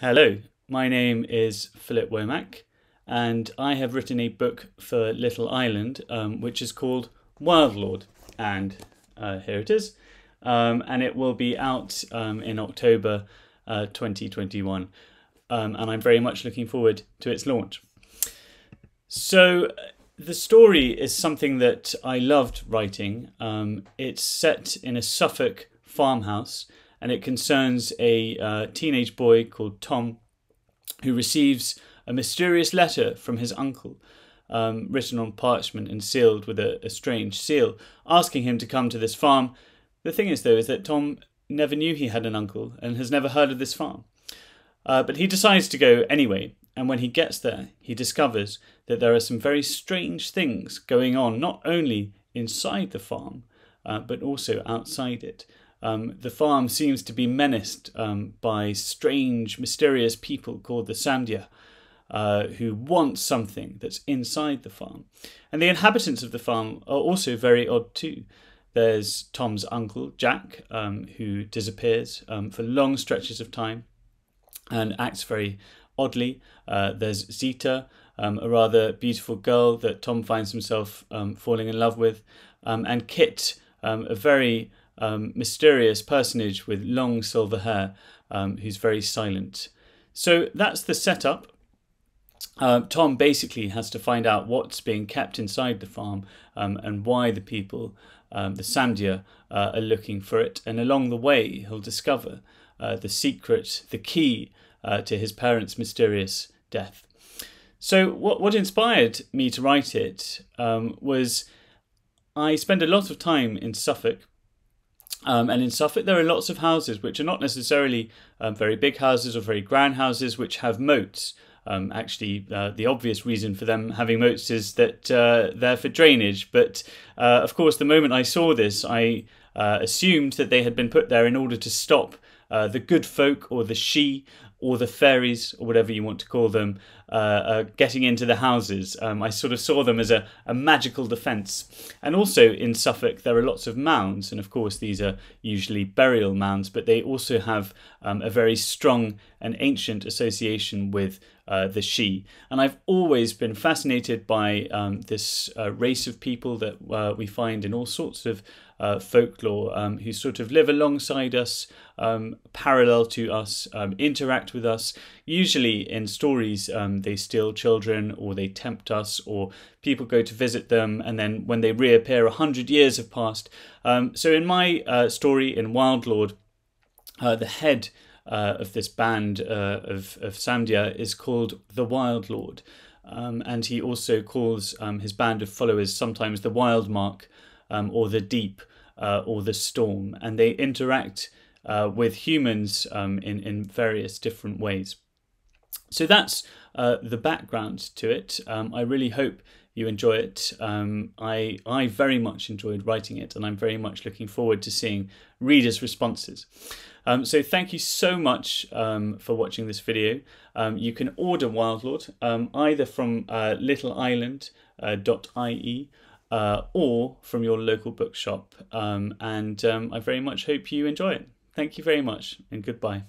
Hello, my name is Philip Womack, and I have written a book for Little Island, which is called Wildlord, and here it is, and it will be out in October 2021, and I'm very much looking forward to its launch. So the story is something that I loved writing. It's set in a Suffolk farmhouse, and it concerns a teenage boy called Tom who receives a mysterious letter from his uncle, written on parchment and sealed with a strange seal, asking him to come to this farm. The thing is, though, is that Tom never knew he had an uncle and has never heard of this farm. But he decides to go anyway, and when he gets there, he discovers that there are some very strange things going on, not only inside the farm, but also outside it. The farm seems to be menaced by strange, mysterious people called the Samdia, who want something that's inside the farm. And the inhabitants of the farm are also very odd too. There's Tom's uncle, Jack, who disappears for long stretches of time and acts very oddly. There's Zita, a rather beautiful girl that Tom finds himself falling in love with, and Kit, a very mysterious personage with long silver hair, who's very silent. So that's the setup. Tom basically has to find out what's being kept inside the farm and why the people, the Samdia, are looking for it. And along the way, he'll discover the secret, the key to his parents' mysterious death. So what inspired me to write it was I spend a lot of time in Suffolk. And in Suffolk there are lots of houses which are not necessarily very big houses or very grand houses which have moats. Actually, the obvious reason for them having moats is that they're for drainage. But of course, the moment I saw this, I assumed that they had been put there in order to stop the good folk or the she or the fairies or whatever you want to call them getting into the houses. I sort of saw them as a magical defence. And also in Suffolk there are lots of mounds, and of course these are usually burial mounds, but they also have a very strong and ancient association with the she. And I've always been fascinated by this race of people that we find in all sorts of folklore, who sort of live alongside us, parallel to us, interact with us. Usually in stories they steal children, or they tempt us, or people go to visit them, and then when they reappear 100 years have passed. So in my story in Wildlord, the head of this band of Samdia is called the Wildlord, and he also calls his band of followers sometimes the Wildmark, or the Deep, or the Storm, and they interact with humans in various different ways. So that's the background to it. I really hope you enjoy it. I very much enjoyed writing it, and I'm very much looking forward to seeing readers' responses. So thank you so much for watching this video. You can order Wildlord either from littleisland.ie or from your local bookshop, and I very much hope you enjoy it. Thank you very much, and goodbye.